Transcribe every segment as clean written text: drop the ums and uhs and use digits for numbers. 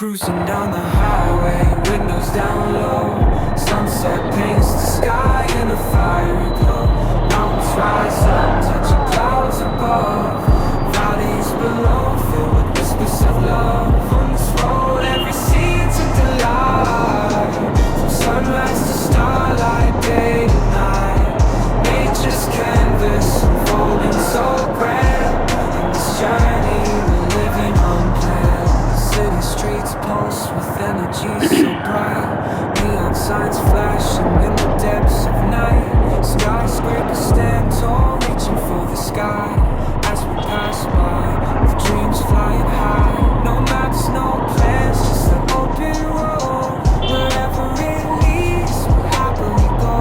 Cruising down the highway, windows down low. Sunset paints the sky in a fiery glow. Mountains rise up, touching clouds above. Valleys below, filled with whispers of love. On this road, every scene's a delight. From sunrise to starlight, day to night. Nature's canvas, unfolding so grand. In this journey, we're living unplanned. City streets pulse with energy so bright. Neon signs flashing in the depths of night. Skyscrapers stand tall, reaching for the sky. As we pass by, with dreams flying high. No maps, no plans, just an open road. Wherever it leads, we'll happily go.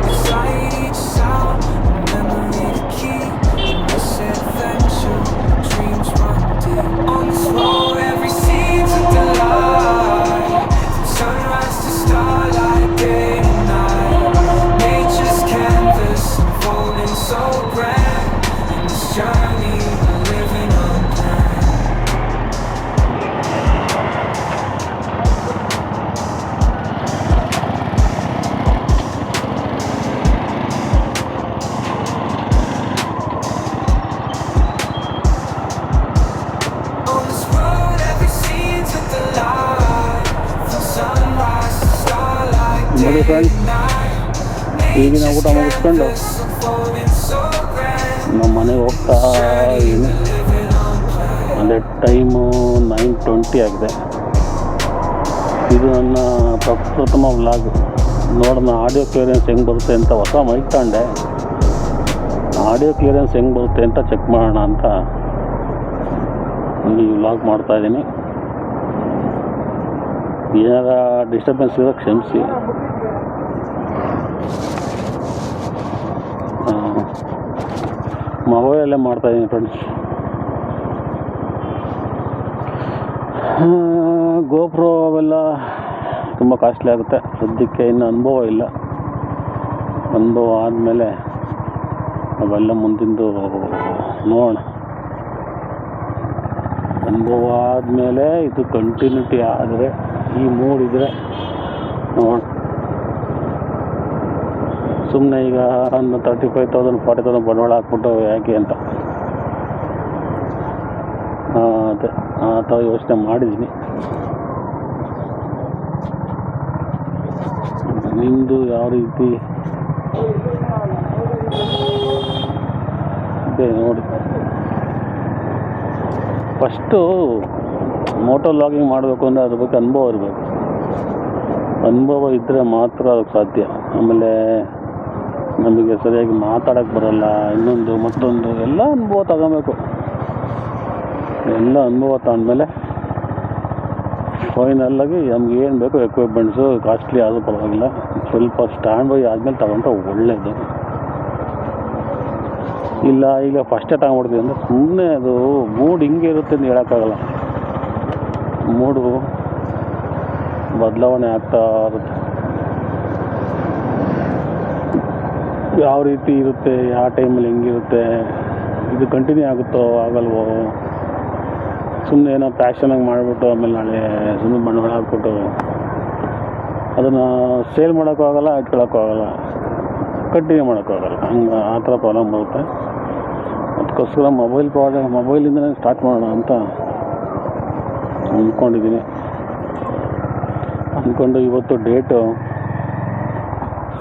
Beside each sound, a memory to keep. In this adventure, dreams run deep. On this road, every scene's a delight. From sunrise to starlight, day to night. Nature's canvas, unfolding so grand. In this journey, we're living unplanned. On this road, every scene's a delight. From sunrise to starlight, day ನೋಡಿ friends, to night. ಈಗಿನ ಊಟ ಮುಗಿಸ್ಕೊಂಡು Canvas, unfolding so grand. ನಮ್ಮ ಮನೆಗೆ ಹೋಗ್ತಾ ಇದ್ದೀನಿ. ಅಂದರೆ time 9:20 ಆಗಿದೆ. ಇದು ನನ್ನ ಪ್ರಪ್ರಥಮ ವ್ಲಾಗ್. ನೋಡೋಣ ಆಡಿಯೋ ಕ್ಲಿಯರೆನ್ಸ್ ಹೆಂಗೆ ಬರುತ್ತೆ ಅಂತ. ಹೊಸ ಮೈಕ್ ತಗೊಂಡೆ, ಆಡಿಯೋ ಕ್ಲಿಯರೆನ್ಸ್ ಹೆಂಗೆ ಬರುತ್ತೆ ಅಂತ ಚೆಕ್ ಮಾಡೋಣ ಅಂತ ಈ ವ್ಲಾಗ್ ಮಾಡ್ತಾಯಿದ್ದೀನಿ. ಏನಾರ ಡಿಸ್ಟರ್ಬೆನ್ಸ್ ಇರೋ ಕ್ಷಮಿಸಿ. ಮೊಬೈಲಲ್ಲೇ ಮಾಡ್ತಾಯಿದ್ದೀನಿ ಫ್ರೆಂಡ್ಸ್. ಗೋಪ್ರೋ ಅವೆಲ್ಲ ತುಂಬ ಕಾಸ್ಟ್ಲಿ ಆಗುತ್ತೆ. ಸದ್ಯಕ್ಕೆ ಇನ್ನು ಅನುಭವ ಇಲ್ಲ. ಅನುಭವ ಆದಮೇಲೆ ಅವೆಲ್ಲ ಮುಂದಿಂದು ನೋಡೋಣ. ಅನುಭವ ಆದಮೇಲೆ ಇದು ಕಂಟಿನ್ಯೂಟಿ ಆದರೆ, ಈ ಮೂಡಿದರೆ ನೋಡೋಣ. ಸುಮ್ಮನೆ ಈಗ ಒಂದು 35,000 40,000 ಬಂಡವಾಳ ಹಾಕ್ಬಿಟ್ಟು ಯಾಕೆ ಅಂತ ಅದೇ ಆ ಥರ ಯೋಚನೆ ಮಾಡಿದ್ದೀನಿ. ನಿಮ್ಮದು ಯಾವ ರೀತಿ ಇದೆ ನೋಡಿ. ಫಸ್ಟು ಮೋಟೋ ವ್ಲಾಗಿಂಗ್ ಮಾಡಬೇಕು ಅಂದರೆ ಅದ್ರ ಬಗ್ಗೆ ಅನುಭವ ಇರಬೇಕು. ಅನುಭವ ಇದ್ದರೆ ಮಾತ್ರ ಅದಕ್ಕೆ ಸಾಧ್ಯ. ಆಮೇಲೆ ನಮಗೆ ಸರಿಯಾಗಿ ಮಾತಾಡೋಕ್ಕೆ ಬರೋಲ್ಲ, ಇನ್ನೊಂದು ಮತ್ತೊಂದು ಎಲ್ಲ ಅನುಭವ ತಗೋಬೇಕು. ಎಲ್ಲ ಅನುಭವ ತಗೊಂಡ್ಮೇಲೆ ಫೈನಲ್ಲಾಗಿ ನಮ್ಗೆ ಏನು ಬೇಕು ಎಕ್ವಿಪ್ಮೆಂಟ್ಸು ಕಾಸ್ಟ್ಲಿ ಆದರೂ ಪರವಾಗಿಲ್ಲ, ಸ್ವಲ್ಪ ಸ್ಟ್ಯಾಂಡ್ ಬೈ ಆದಮೇಲೆ ತಗೊಂಡ್ರೆ ಒಳ್ಳೆಯದು. ಇಲ್ಲ ಈಗ ಫಸ್ಟೇ ತಗೊಂಡ್ಬಿಡ್ತೀವಿ ಅಂದರೆ ಸುಮ್ಮನೆ ಅದು ಮೂಡ್ ಹಿಂಗೆ ಇರುತ್ತೆ ಅಂತ ಹೇಳೋಕ್ಕಾಗಲ್ಲ. ಮೂಡು ಬದಲಾವಣೆ ಆಗ್ತಾ ಇರುತ್ತೆ. ಯಾವ ರೀತಿ ಇರುತ್ತೆ, ಯಾವ ಟೈಮಲ್ಲಿ ಹೆಂಗಿರುತ್ತೆ, ಇದು ಕಂಟಿನ್ಯೂ ಆಗುತ್ತೋ ಆಗಲ್ವೋ, ಸುಮ್ಮನೆ ಏನೋ ಪ್ಯಾಷನಾಗಿ ಮಾಡಿಬಿಟ್ಟು ಆಮೇಲೆ ನಾಳೆ ಸುಮ್ಮನೆ ಬಂಡವಾಳ ಹಾಕ್ಬಿಟ್ಟು ಅದನ್ನು ಸೇಲ್ ಮಾಡೋಕ್ಕೂ ಆಗಲ್ಲ, ಇಟ್ಕೊಳ್ಳೋಕ್ಕೂ ಆಗಲ್ಲ, ಕಂಟಿನ್ಯೂ ಮಾಡೋಕ್ಕಾಗಲ್ಲ. ಹಂಗೆ ಆ ಥರ ಪ್ರಾಬ್ಲಮ್ ಬರುತ್ತೆ. ಅದಕ್ಕೋಸ್ಕರ ಮೊಬೈಲಿಂದಲೇ ಸ್ಟಾರ್ಟ್ ಮಾಡೋಣ ಅಂತ ಅಂದ್ಕೊಂಡಿದ್ದೀನಿ. ಅಂದ್ಕೊಂಡು ಇವತ್ತು ಡೇಟು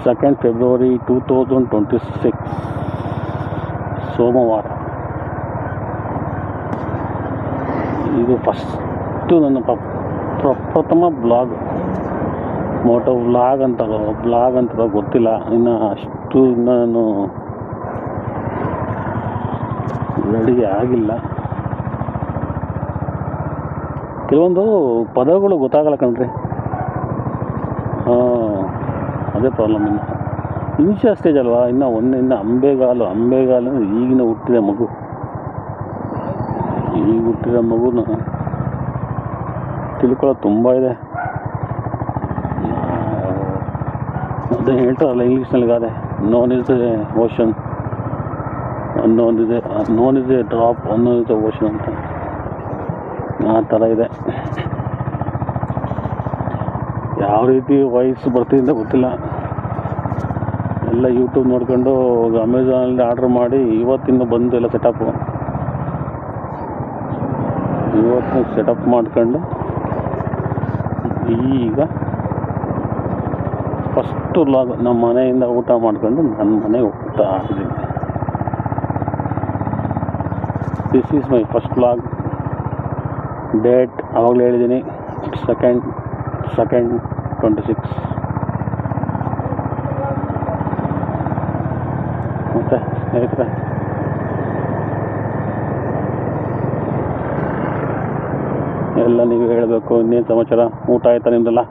2 ಫೆಬ್ರವರಿ 2026 ಸೋಮವಾರ. ಇದು ಫಸ್ಟು ನನ್ನ ಪ್ರಪ್ರಥಮ ಬ್ಲಾಗ್. ಮೋಟೋ ಬ್ಲಾಗ್ ಅಂತಾರೋ ಗೊತ್ತಿಲ್ಲ. ಇನ್ನು ನಾನು ರೆಡಿ ಆಗಿಲ್ಲ. ಕೆಲವೊಂದು ಪದಗಳು ಗೊತ್ತಾಗಲ್ಲ ಕಣ್ರಿ. ಅದೇ ಪ್ರಾಬ್ಲಮ್. ಇನಿಷಿಯ ಸ್ಟೇಜ್ ಅಲ್ವಾ, ಇನ್ನು ಅಂಬೆಗಾಲು ಅಂದರೆ ಈಗಿನ ಹುಟ್ಟಿದ ಮಗು. ಈಗ ಹುಟ್ಟಿದ ಮಗುನ ತಿಳ್ಕೊಳ್ಳೋದು ತುಂಬ ಇದೆ. ಅದೇ ಹೇಳ್ತಾರಲ್ಲ ಇಂಗ್ಲೀಷ್ನಲ್ಲಿ ಗಾದೆ, known is a ocean, unknown is a drop, unknown is a ocean ಅಂತ. ಆ ಥರ ಇದೆ. ಯಾವ ರೀತಿ ವಾಯ್ಸ್ ಬರ್ತಿದೆ ಗೊತ್ತಿಲ್ಲ. ಎಲ್ಲ ಯೂಟ್ಯೂಬ್ ನೋಡ್ಕೊಂಡು ಅಮೆಝಾನಲ್ಲಿ ಆರ್ಡ್ರ್ ಮಾಡಿ ಇವತ್ತಿಂದ ಬಂದು ಎಲ್ಲ ಸೆಟಪ್ಪು. ಇವತ್ತು ಸೆಟಪ್ ಮಾಡ್ಕೊಂಡು ಈಗ ಫಸ್ಟು ವ್ಲಾಗ್ ನಮ್ಮ ಮನೆಯಿಂದ ಊಟ ಮಾಡ್ಕೊಂಡು ನನ್ನ ಮನೆಗೆ ಹೋಗ್ತಾ ಇದ್ದೀನಿ. This is my first vlog. Date ಆವಾಗಲೇ ಹೇಳಿದ್ದೀನಿ, ಸೆಕೆಂಡ್ 26. ಮತ್ತು ಸ್ನೇಹಿತರೆ, ಎಲ್ಲ ನೀವು ಹೇಳಬೇಕು. ಇನ್ನೇನು ಸಮಾಚಾರ? ಊಟ ಆಯ್ತಾ ನಿಮ್ಮದೆಲ್ಲ?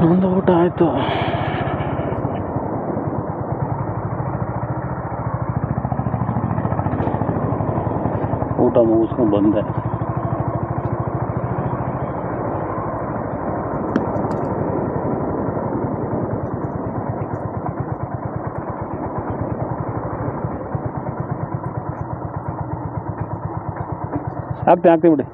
ನಮ್ಮದು ಊಟ ಆಯಿತು. ಊಟ ಮುಗಿಸ್ಕೊಂಡು ಬಂದೆ. ಆಗ್ತೀನಿ ಬಿಡಿ.